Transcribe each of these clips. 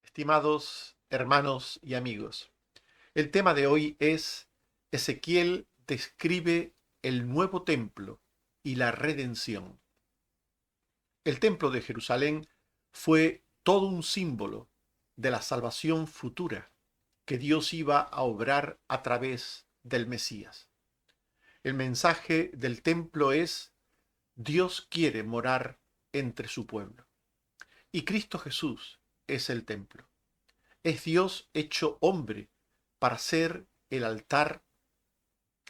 Estimados hermanos y amigos, el tema de hoy es Ezequiel describe el nuevo templo y la redención. El templo de Jerusalén fue todo un símbolo de la salvación futura que Dios iba a obrar a través del Mesías. El mensaje del templo es: Dios quiere morar entre su pueblo. Y Cristo Jesús es el templo. Es Dios hecho hombre para ser el altar,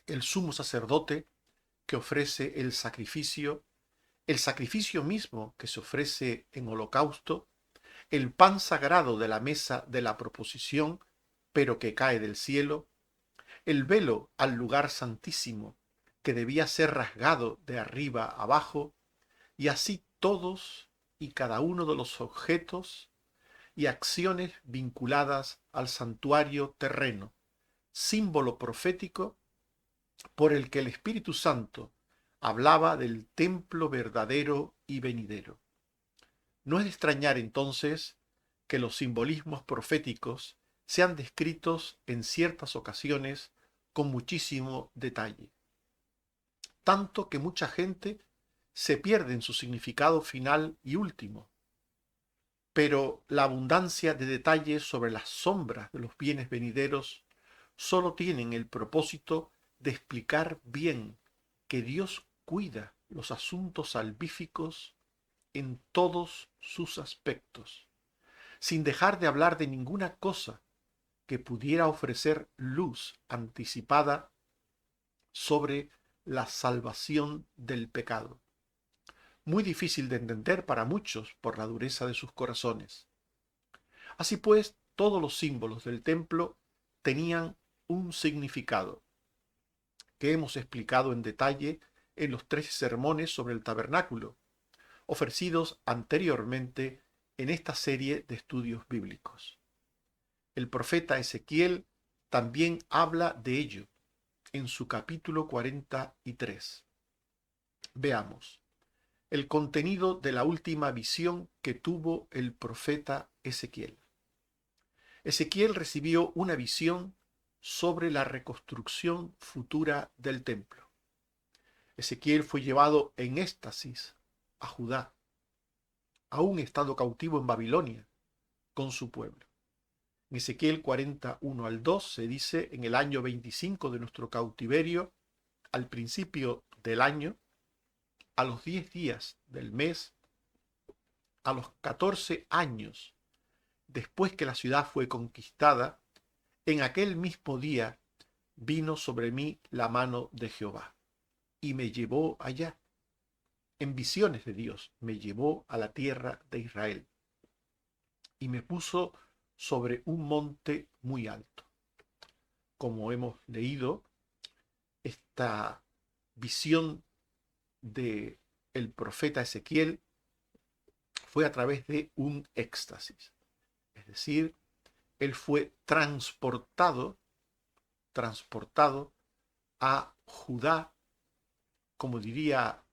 el sumo sacerdote que ofrece el sacrificio mismo que se ofrece en holocausto, el pan sagrado de la mesa de la proposición, pero que cae del cielo, el velo al lugar santísimo que debía ser rasgado de arriba abajo, y así todos y cada uno de los objetos y acciones vinculadas al santuario terreno, símbolo profético por el que el Espíritu Santo hablaba del templo verdadero y venidero. No es de extrañar entonces que los simbolismos proféticos sean descritos en ciertas ocasiones con muchísimo detalle, tanto que mucha gente se pierde en su significado final y último. Pero la abundancia de detalles sobre las sombras de los bienes venideros solo tienen el propósito de explicar bien que Dios cuida los asuntos salvíficos en todos sus aspectos, sin dejar de hablar de ninguna cosa que pudiera ofrecer luz anticipada sobre la salvación del pecado, muy difícil de entender para muchos por la dureza de sus corazones. Así pues, todos los símbolos del templo tenían un significado que hemos explicado en detalle en los 13 sermones sobre el tabernáculo, ofrecidos anteriormente en esta serie de estudios bíblicos. El profeta Ezequiel también habla de ello en su capítulo 43. Veamos el contenido de la última visión que tuvo el profeta Ezequiel. Ezequiel recibió una visión sobre la reconstrucción futura del templo. Ezequiel fue llevado en éxtasis a Judá, aún estando cautivo en Babilonia, con su pueblo. En Ezequiel 41 al 2 se dice: en el año 25 de nuestro cautiverio, al principio del año, a los 10 días del mes, a los 14 años después que la ciudad fue conquistada, en aquel mismo día vino sobre mí la mano de Jehová y me llevó allá. En visiones de Dios me llevó a la tierra de Israel y me puso sobre un monte muy alto. Como hemos leído, esta visión de el profeta Ezequiel fue a través de un éxtasis. Es decir, él fue transportado a Judá, como diría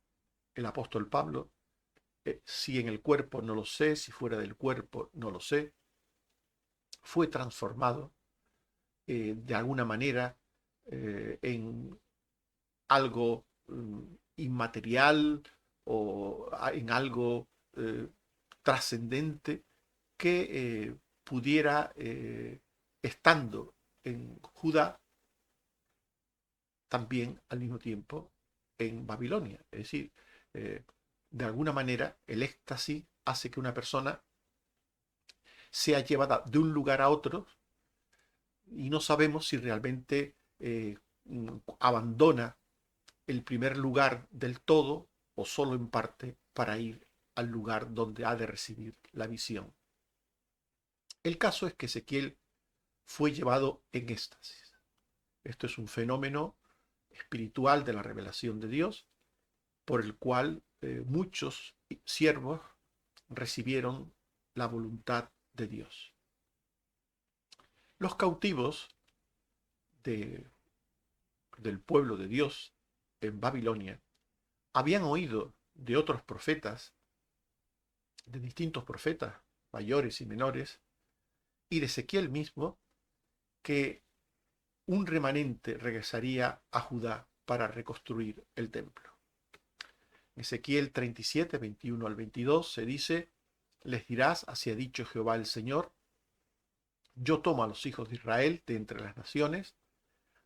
el apóstol Pablo: si en el cuerpo no lo sé, si fuera del cuerpo no lo sé. Fue transformado de alguna manera en algo inmaterial o en algo trascendente que pudiera, estando en Judá, también al mismo tiempo en Babilonia. Es decir, eh, de alguna manera el éxtasis hace que una persona sea llevada de un lugar a otro y no sabemos si realmente abandona el primer lugar del todo o solo en parte para ir al lugar donde ha de recibir la visión. El caso es que Ezequiel fue llevado en éxtasis. Esto es un fenómeno espiritual de la revelación de Dios, por el cual muchos siervos recibieron la voluntad de Dios. Los cautivos de, del pueblo de Dios en Babilonia habían oído de otros profetas, de distintos profetas, mayores y menores, y de Ezequiel mismo, que un remanente regresaría a Judá para reconstruir el templo. En Ezequiel 37, 21 al 22 se dice: les dirás, así ha dicho Jehová el Señor, yo tomo a los hijos de Israel de entre las naciones,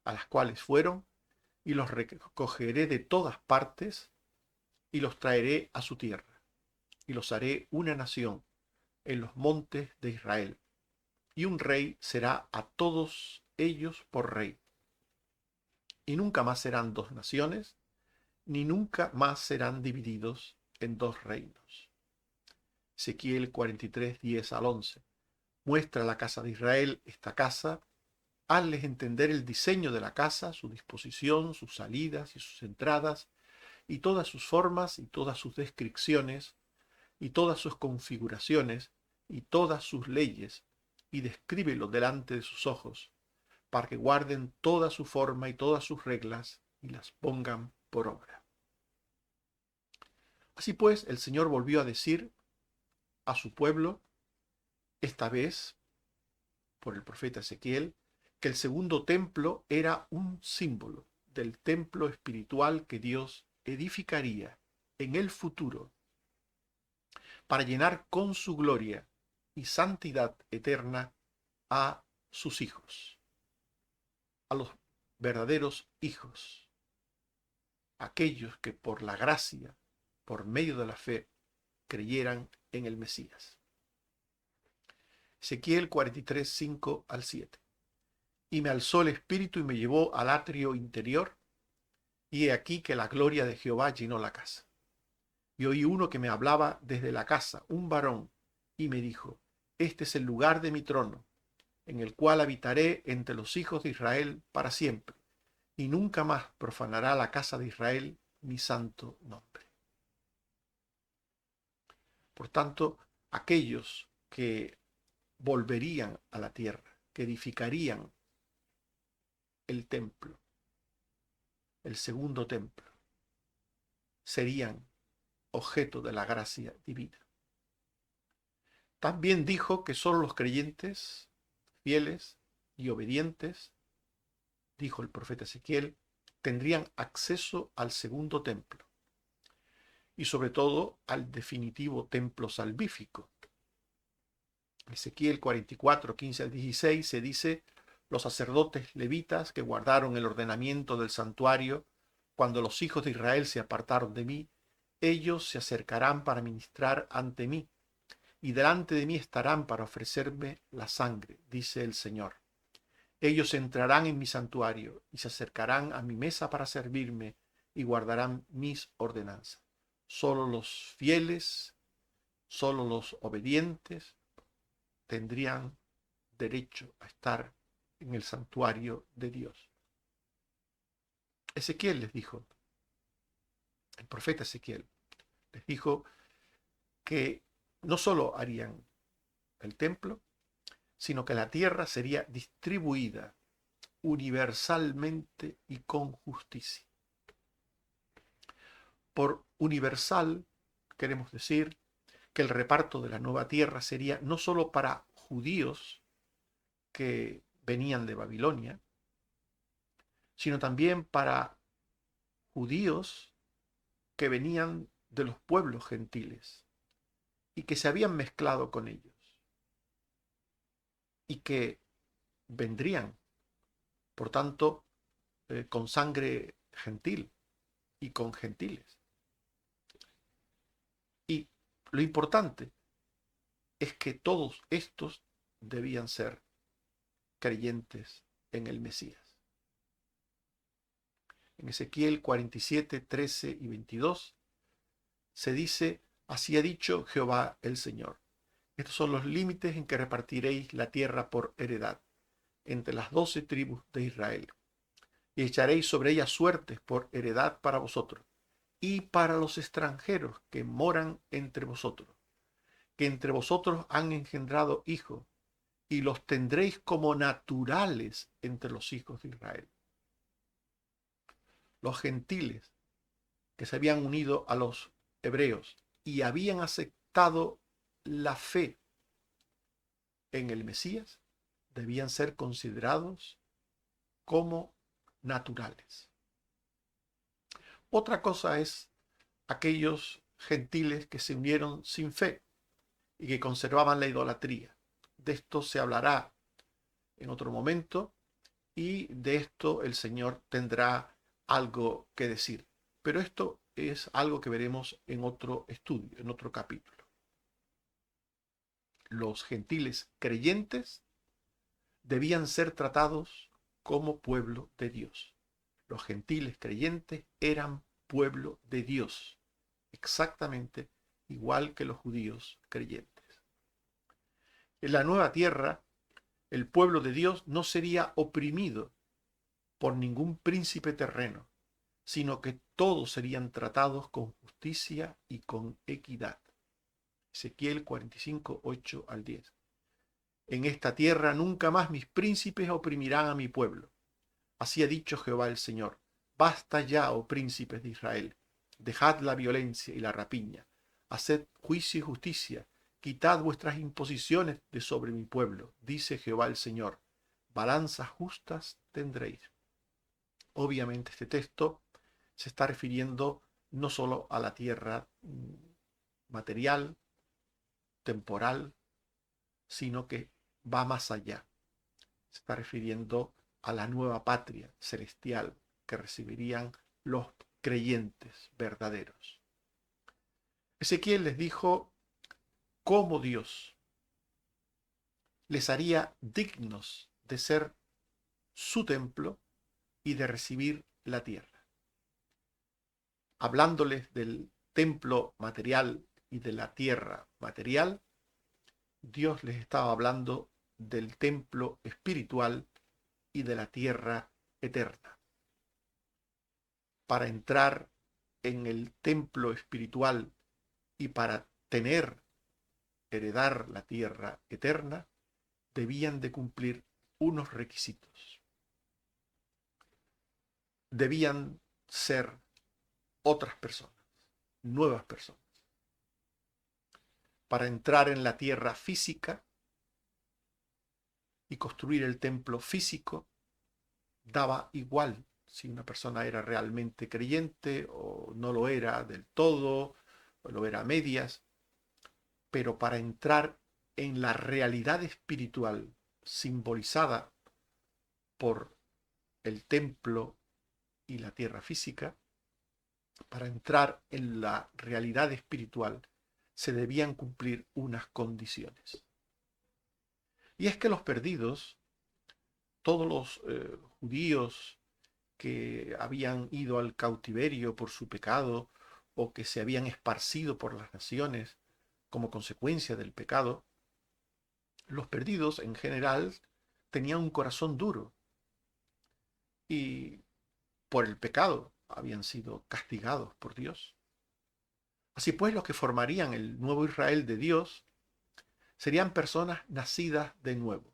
a las cuales fueron, y los recogeré de todas partes, y los traeré a su tierra, y los haré una nación en los montes de Israel, y un rey será a todos ellos por rey. Y nunca más serán dos naciones, ni nunca más serán divididos en dos reinos. Ezequiel 43, 10 al 11. Muestra a la casa de Israel esta casa, hazles entender el diseño de la casa, su disposición, sus salidas y sus entradas, y todas sus formas y todas sus descripciones, y todas sus configuraciones, y todas sus leyes, y descríbelo delante de sus ojos, para que guarden toda su forma y todas sus reglas, y las pongan por obra. Así pues, el Señor volvió a decir a su pueblo, esta vez por el profeta Ezequiel, que el segundo templo era un símbolo del templo espiritual que Dios edificaría en el futuro para llenar con su gloria y santidad eterna a sus hijos, a los verdaderos hijos, aquellos que por la gracia, por medio de la fe, creyeran en el Mesías. Ezequiel 43, 5 al 7. Y me alzó el espíritu y me llevó al atrio interior, y he aquí que la gloria de Jehová llenó la casa. Y oí uno que me hablaba desde la casa, un varón, y me dijo: este es el lugar de mi trono, en el cual habitaré entre los hijos de Israel para siempre, y nunca más profanará la casa de Israel mi santo nombre. Por tanto, aquellos que volverían a la tierra, que edificarían el templo, el segundo templo, serían objeto de la gracia divina. También dijo que solo los creyentes, fieles y obedientes, dijo el profeta Ezequiel, tendrían acceso al segundo templo y sobre todo al definitivo templo salvífico. Ezequiel 44, 15 al 16 se dice: los sacerdotes levitas que guardaron el ordenamiento del santuario cuando los hijos de Israel se apartaron de mí, ellos se acercarán para ministrar ante mí, y delante de mí estarán para ofrecerme la sangre, dice el Señor. Ellos entrarán en mi santuario y se acercarán a mi mesa para servirme y guardarán mis ordenanzas. Solo los fieles, solo los obedientes tendrían derecho a estar en el santuario de Dios. Ezequiel les dijo, el profeta Ezequiel les dijo que no solo harían el templo, sino que la tierra sería distribuida universalmente y con justicia. Por universal queremos decir que el reparto de la nueva tierra sería no solo para judíos que venían de Babilonia, sino también para judíos que venían de los pueblos gentiles y que se habían mezclado con ellos y que vendrían, por tanto, con sangre gentil y con gentiles. Y lo importante es que todos estos debían ser creyentes en el Mesías. En Ezequiel 47, 13 y 22 se dice: así ha dicho Jehová el Señor. Estos son los límites en que repartiréis la tierra por heredad entre las 12 tribus de Israel, y echaréis sobre ellas suertes por heredad para vosotros y para los extranjeros que moran entre vosotros, que entre vosotros han engendrado hijos, y los tendréis como naturales entre los hijos de Israel. Los gentiles que se habían unido a los hebreos y habían aceptado la fe en el Mesías debían ser considerados como naturales. Otra cosa es aquellos gentiles que se unieron sin fe y que conservaban la idolatría. De esto se hablará en otro momento y de esto el Señor tendrá algo que decir. Pero esto es algo que veremos en otro estudio, en otro capítulo. Los gentiles creyentes debían ser tratados como pueblo de Dios. Los gentiles creyentes eran pueblo de Dios, exactamente igual que los judíos creyentes. En la nueva tierra, el pueblo de Dios no sería oprimido por ningún príncipe terreno, sino que todos serían tratados con justicia y con equidad. Ezequiel 45, 8 al 10. En esta tierra nunca más mis príncipes oprimirán a mi pueblo. Así ha dicho Jehová el Señor. Basta ya, oh príncipes de Israel. Dejad la violencia y la rapiña. Haced juicio y justicia. Quitad vuestras imposiciones de sobre mi pueblo, dice Jehová el Señor. Balanzas justas tendréis. Obviamente este texto se está refiriendo no solo a la tierra material, temporal, sino que va más allá. Se está refiriendo a la nueva patria celestial que recibirían los creyentes verdaderos. Ezequiel les dijo cómo Dios les haría dignos de ser su templo y de recibir la tierra. Hablándoles del templo material y de la tierra material, Dios les estaba hablando del templo espiritual y de la tierra eterna. Para entrar en el templo espiritual y para heredar la tierra eterna, debían de cumplir unos requisitos. Debían ser otras personas, nuevas personas. Para entrar en la tierra física y construir el templo físico, daba igual si una persona era realmente creyente o no lo era del todo, o lo era a medias, pero para entrar en la realidad espiritual simbolizada por el templo y la tierra física, para entrar en la realidad espiritual se debían cumplir unas condiciones. Y es que los perdidos, todos los judíos que habían ido al cautiverio por su pecado o que se habían esparcido por las naciones como consecuencia del pecado, los perdidos en general tenían un corazón duro y por el pecado habían sido castigados por Dios. Así pues, los que formarían el nuevo Israel de Dios serían personas nacidas de nuevo,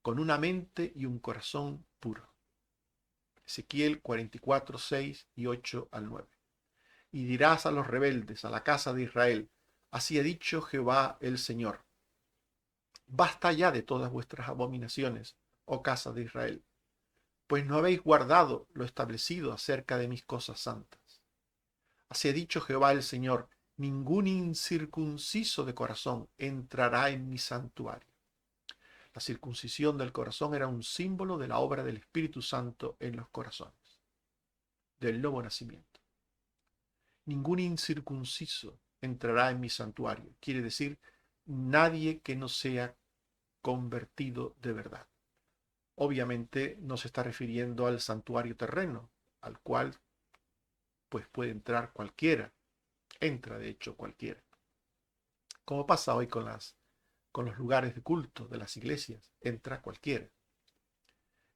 con una mente y un corazón puro. Ezequiel 44, 6 y 8 al 9. Y dirás a los rebeldes, a la casa de Israel, así ha dicho Jehová el Señor. Basta ya de todas vuestras abominaciones, oh casa de Israel, pues no habéis guardado lo establecido acerca de mis cosas santas. Así ha dicho Jehová el Señor, ningún incircunciso de corazón entrará en mi santuario. La circuncisión del corazón era un símbolo de la obra del Espíritu Santo en los corazones, del nuevo nacimiento. Ningún incircunciso entrará en mi santuario. Quiere decir, nadie que no sea convertido de verdad. Obviamente no se está refiriendo al santuario terreno, al cual pues puede entrar cualquiera. Entra de hecho cualquiera. Como pasa hoy con los lugares de culto de las iglesias, entra cualquiera.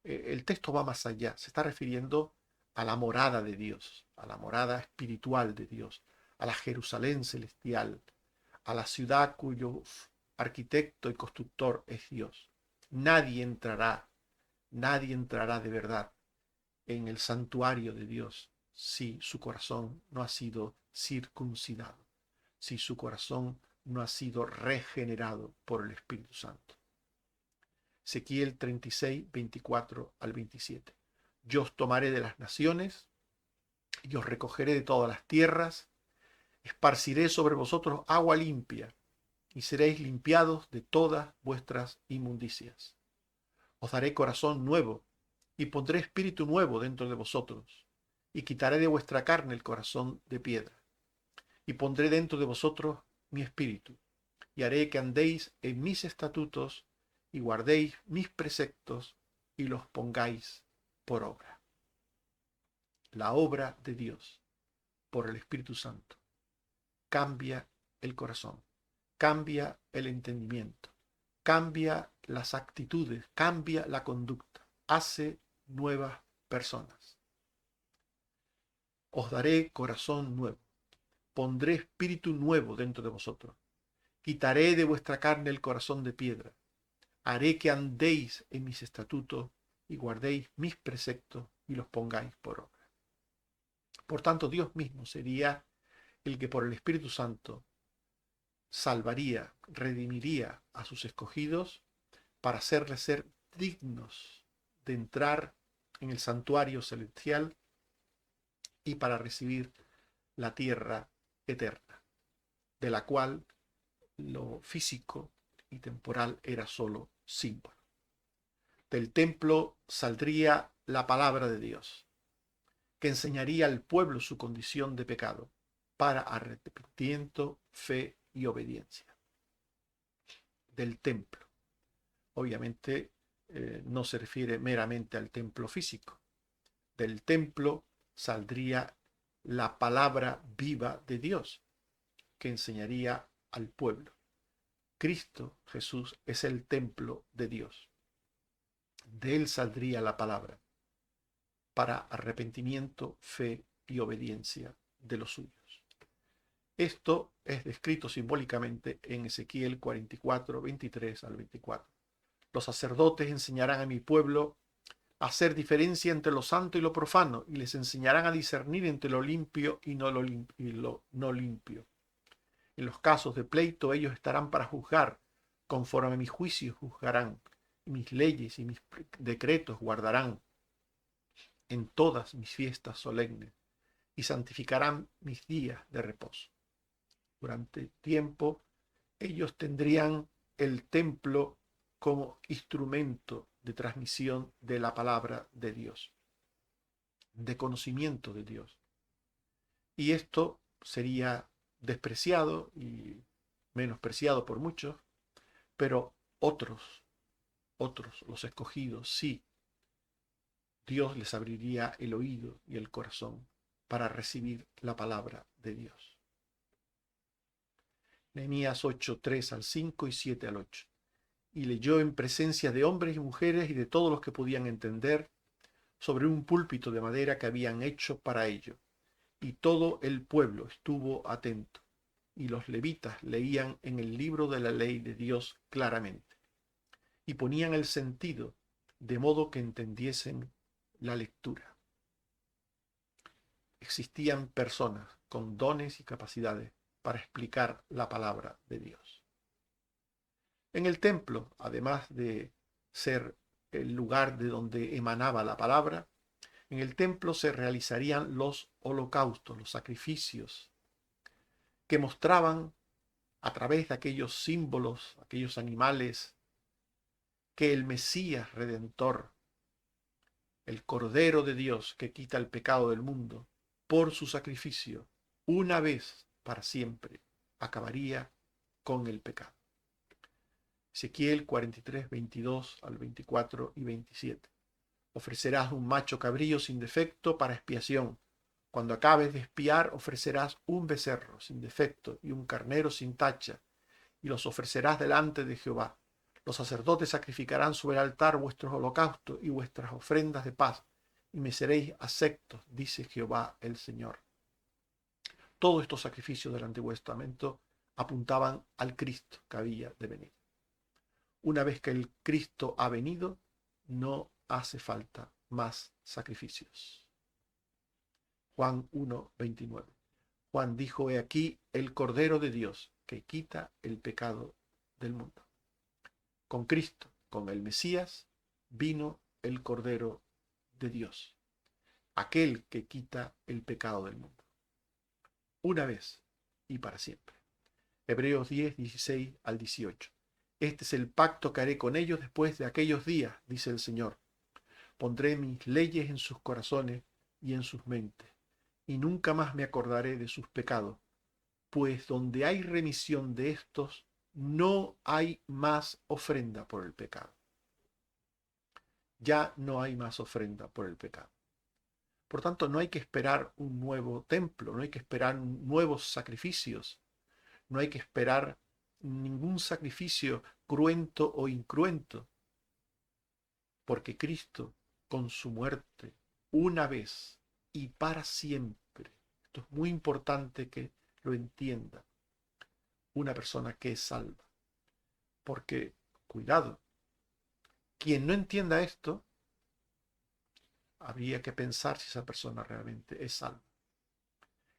El texto va más allá, se está refiriendo a la morada de Dios, a la morada espiritual de Dios, a la Jerusalén celestial, a la ciudad cuyo arquitecto y constructor es Dios. Nadie entrará de verdad en el santuario de Dios si su corazón no ha sido circuncidado, si su corazón no ha sido regenerado por el Espíritu Santo. Ezequiel 36, 24 al 27. Yo os tomaré de las naciones y os recogeré de todas las tierras, esparciré sobre vosotros agua limpia y seréis limpiados de todas vuestras inmundicias. Os daré corazón nuevo y pondré espíritu nuevo dentro de vosotros y quitaré de vuestra carne el corazón de piedra y pondré dentro de vosotros mi espíritu y haré que andéis en mis estatutos y guardéis mis preceptos y los pongáis por obra. La obra de Dios por el Espíritu Santo cambia el corazón, cambia el entendimiento, cambia las actitudes, cambia la conducta, hace nuevas personas. Os daré corazón nuevo, pondré espíritu nuevo dentro de vosotros, quitaré de vuestra carne el corazón de piedra, haré que andéis en mis estatutos y guardéis mis preceptos y los pongáis por obra. Por tanto, Dios mismo sería el que por el Espíritu Santo salvaría, redimiría a sus escogidos para hacerles ser dignos de entrar en el santuario celestial y para recibir la tierra eterna, de la cual lo físico y temporal era solo símbolo. Del templo saldría la palabra de Dios, que enseñaría al pueblo su condición de pecado para arrepentimiento, fe y obediencia. Del templo. Obviamente no se refiere meramente al templo físico. Del templo saldría la palabra viva de Dios, que enseñaría al pueblo. Cristo Jesús es el templo de Dios. De él saldría la palabra para arrepentimiento, fe y obediencia de los suyos. Esto es descrito simbólicamente en Ezequiel 44, 23 al 24. Los sacerdotes enseñarán a mi pueblo a hacer diferencia entre lo santo y lo profano, y les enseñarán a discernir entre lo limpio y lo no limpio. En los casos de pleito ellos estarán para juzgar, conforme a mis juicios juzgarán, mis leyes y mis decretos guardarán en todas mis fiestas solemnes, y santificarán mis días de reposo. Durante tiempo ellos tendrían el templo como instrumento de transmisión de la palabra de Dios, de conocimiento de Dios. Y esto sería despreciado y menospreciado por muchos, pero otros, los escogidos, sí, Dios les abriría el oído y el corazón para recibir la palabra de Dios. Nehemías 8, 3 al 5 y 7 al 8. Y leyó en presencia de hombres y mujeres y de todos los que podían entender sobre un púlpito de madera que habían hecho para ello. Y todo el pueblo estuvo atento, y los levitas leían en el libro de la ley de Dios claramente, y ponían el sentido de modo que entendiesen la lectura. Existían personas con dones y capacidades para explicar la palabra de Dios. En el templo, además de ser el lugar de donde emanaba la palabra, en el templo se realizarían los holocaustos, los sacrificios, que mostraban a través de aquellos símbolos, aquellos animales, que el Mesías Redentor, el Cordero de Dios que quita el pecado del mundo, por su sacrificio, una vez para siempre, acabaría con el pecado. Ezequiel 43, 22 al 24 y 27. Ofrecerás un macho cabrío sin defecto para expiación. Cuando acabes de expiar, ofrecerás un becerro sin defecto y un carnero sin tacha, y los ofrecerás delante de Jehová. Los sacerdotes sacrificarán sobre el altar vuestros holocaustos y vuestras ofrendas de paz, y me seréis aceptos, dice Jehová el Señor. Todos estos sacrificios del Antiguo Testamento apuntaban al Cristo que había de venir. Una vez que el Cristo ha venido, no hace falta más sacrificios. Juan 1, 29. Juan dijo: he aquí el Cordero de Dios que quita el pecado del mundo. Con Cristo con el Mesías vino el Cordero de Dios, aquel que quita el pecado del mundo, una vez y para siempre. Hebreos 10, 16 al 18. Este es el pacto que haré con ellos después de aquellos días, dice el Señor. Pondré mis leyes en sus corazones y en sus mentes, y nunca más me acordaré de sus pecados, pues donde hay remisión de estos, no hay más ofrenda por el pecado. Ya no hay más ofrenda por el pecado. Por tanto, no hay que esperar un nuevo templo, no hay que esperar nuevos sacrificios, no hay que esperar ningún sacrificio cruento o incruento, porque Cristo, con su muerte, una vez y para siempre, esto es muy importante que lo entienda una persona que es salva, porque, cuidado, quien no entienda esto, habría que pensar si esa persona realmente es salva.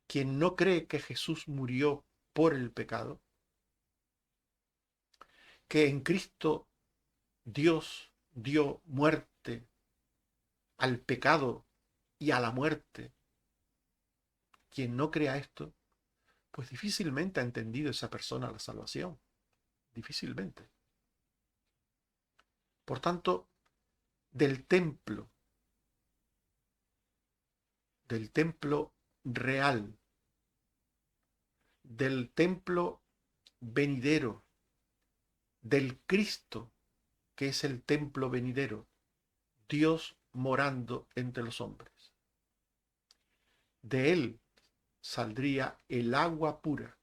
Quien no cree que Jesús murió por el pecado, que en Cristo Dios dio muerte al pecado y a la muerte, quien no crea esto, pues difícilmente ha entendido esa persona la salvación. Difícilmente. Por tanto, del templo real, del templo venidero, del Cristo, que es el templo venidero, Dios morando entre los hombres. De él saldría el agua pura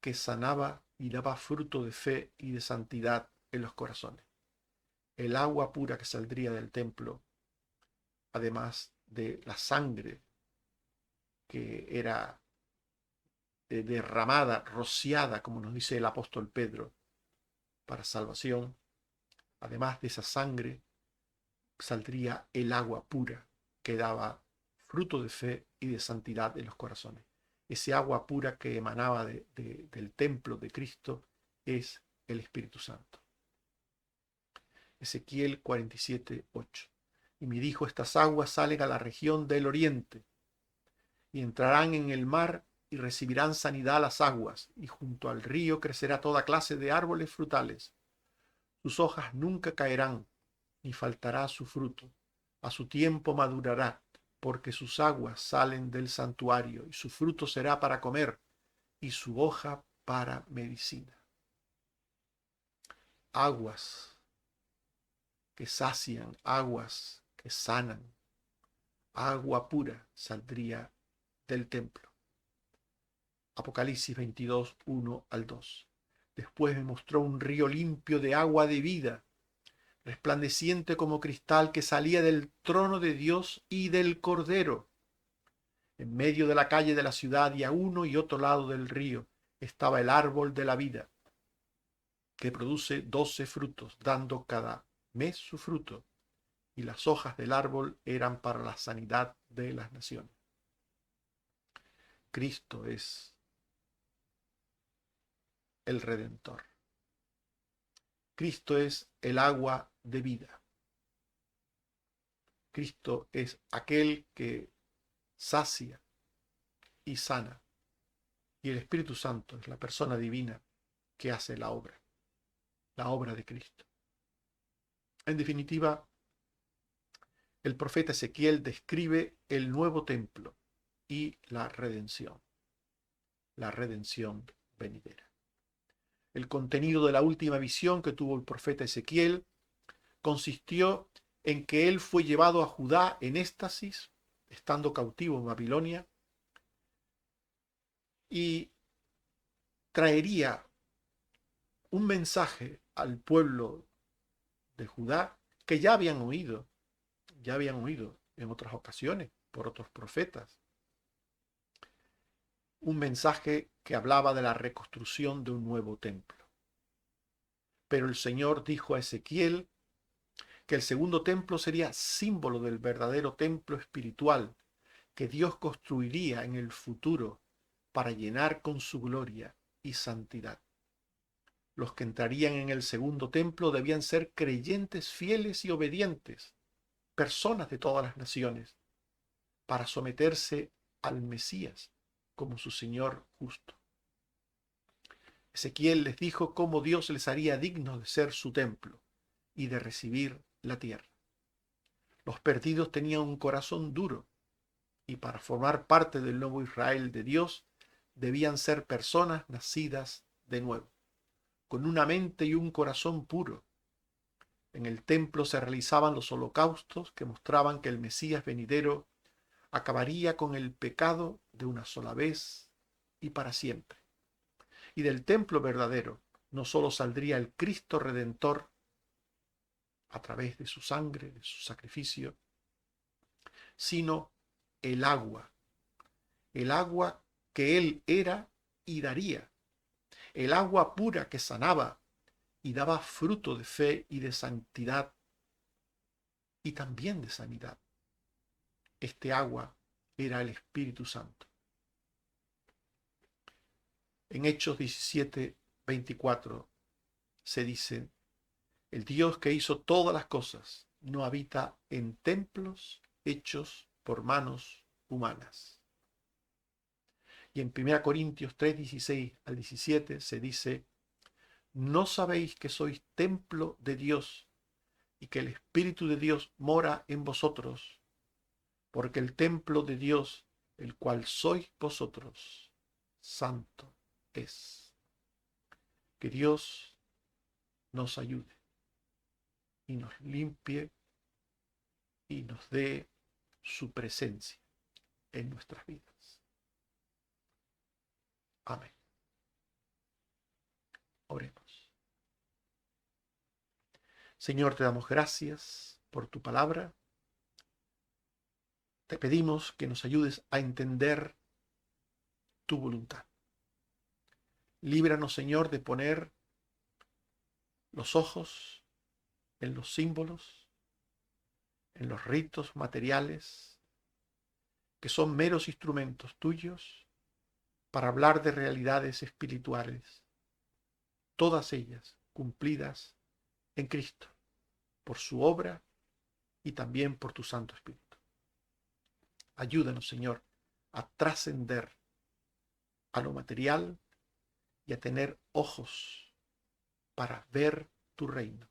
que sanaba y daba fruto de fe y de santidad en los corazones. El agua pura que saldría del templo, además de la sangre que era derramada, rociada, como nos dice el apóstol Pedro, para salvación, además de esa sangre, saldría el agua pura que daba fruto de fe y de santidad en los corazones. Ese agua pura que emanaba del templo de Cristo es el Espíritu Santo. Ezequiel 47, 8. Y me dijo, estas aguas salen a la región del oriente y entrarán en el mar y recibirán sanidad las aguas, y junto al río crecerá toda clase de árboles frutales. Sus hojas nunca caerán, ni faltará su fruto. A su tiempo madurará, porque sus aguas salen del santuario, y su fruto será para comer, y su hoja para medicina. Aguas que sacian, aguas que sanan, agua pura saldría del templo. Apocalipsis 22, 1 al 2. Después me mostró un río limpio de agua de vida, resplandeciente como cristal, que salía del trono de Dios y del Cordero. En medio de la calle de la ciudad y a uno y otro lado del río estaba el árbol de la vida, que produce 12 frutos, dando cada mes su fruto, y las hojas del árbol eran para la sanidad de las naciones. Cristo es el Redentor. Cristo es el agua de vida. Cristo es aquel que sacia y sana. Y el Espíritu Santo es la persona divina que hace la obra de Cristo. En definitiva, el profeta Ezequiel describe el nuevo templo y la redención venidera. El contenido de la última visión que tuvo el profeta Ezequiel consistió en que él fue llevado a Judá en éxtasis, estando cautivo en Babilonia, y traería un mensaje al pueblo de Judá que ya habían oído en otras ocasiones por otros profetas. Un mensaje que hablaba de la reconstrucción de un nuevo templo. Pero el Señor dijo a Ezequiel que el segundo templo sería símbolo del verdadero templo espiritual que Dios construiría en el futuro para llenar con su gloria y santidad. Los que entrarían en el segundo templo debían ser creyentes fieles y obedientes, personas de todas las naciones, para someterse al Mesías como su Señor justo. Ezequiel les dijo cómo Dios les haría dignos de ser su templo y de recibir la tierra. Los perdidos tenían un corazón duro y para formar parte del nuevo Israel de Dios debían ser personas nacidas de nuevo, con una mente y un corazón puro. En el templo se realizaban los holocaustos que mostraban que el Mesías venidero acabaría con el pecado de una sola vez y para siempre. Y del templo verdadero no solo saldría el Cristo Redentor a través de su sangre, de su sacrificio, sino el agua que Él era y daría, el agua pura que sanaba y daba fruto de fe y de santidad y también de sanidad. Este agua era el Espíritu Santo. En Hechos 17:24 se dice: el Dios que hizo todas las cosas no habita en templos hechos por manos humanas. Y en 1 Corintios 3:16 al 17 se dice: ¿no sabéis que sois templo de Dios y que el Espíritu de Dios mora en vosotros? Porque el templo de Dios, el cual sois vosotros, santo es. Que Dios nos ayude y nos limpie y nos dé su presencia en nuestras vidas. Amén. Oremos. Señor, te damos gracias por tu palabra. Te pedimos que nos ayudes a entender tu voluntad. Líbranos, Señor, de poner los ojos en los símbolos, en los ritos materiales, que son meros instrumentos tuyos para hablar de realidades espirituales, todas ellas cumplidas en Cristo, por su obra y también por tu Santo Espíritu. Ayúdanos, Señor, a trascender a lo material y a tener ojos para ver tu reino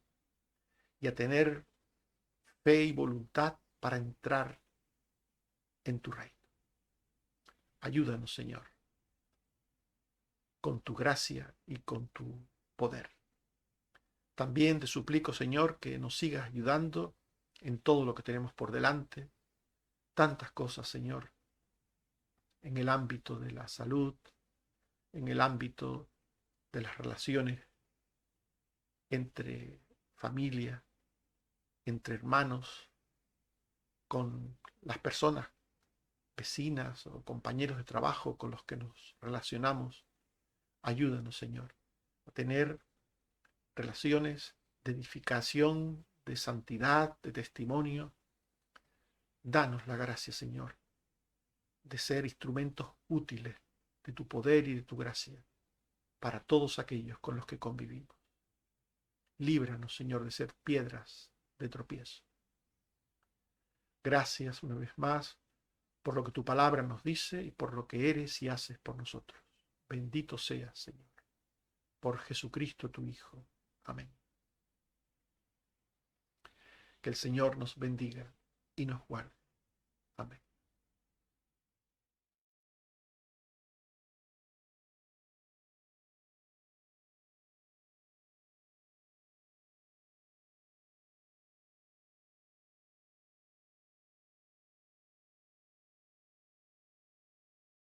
y a tener fe y voluntad para entrar en tu reino. Ayúdanos, Señor, con tu gracia y con tu poder. También te suplico, Señor, que nos sigas ayudando en todo lo que tenemos por delante. Tantas cosas, Señor, en el ámbito de la salud, en el ámbito de las relaciones entre familia, entre hermanos, con las personas, vecinas o compañeros de trabajo con los que nos relacionamos. Ayúdanos, Señor, a tener relaciones de edificación, de santidad, de testimonio. Danos la gracia, Señor, de ser instrumentos útiles de tu poder y de tu gracia para todos aquellos con los que convivimos. Líbranos, Señor, de ser piedras de tropiezo. Gracias una vez más por lo que tu palabra nos dice y por lo que eres y haces por nosotros. Bendito seas, Señor, por Jesucristo tu Hijo. Amén. Que el Señor nos bendiga y nos guarde. Amén.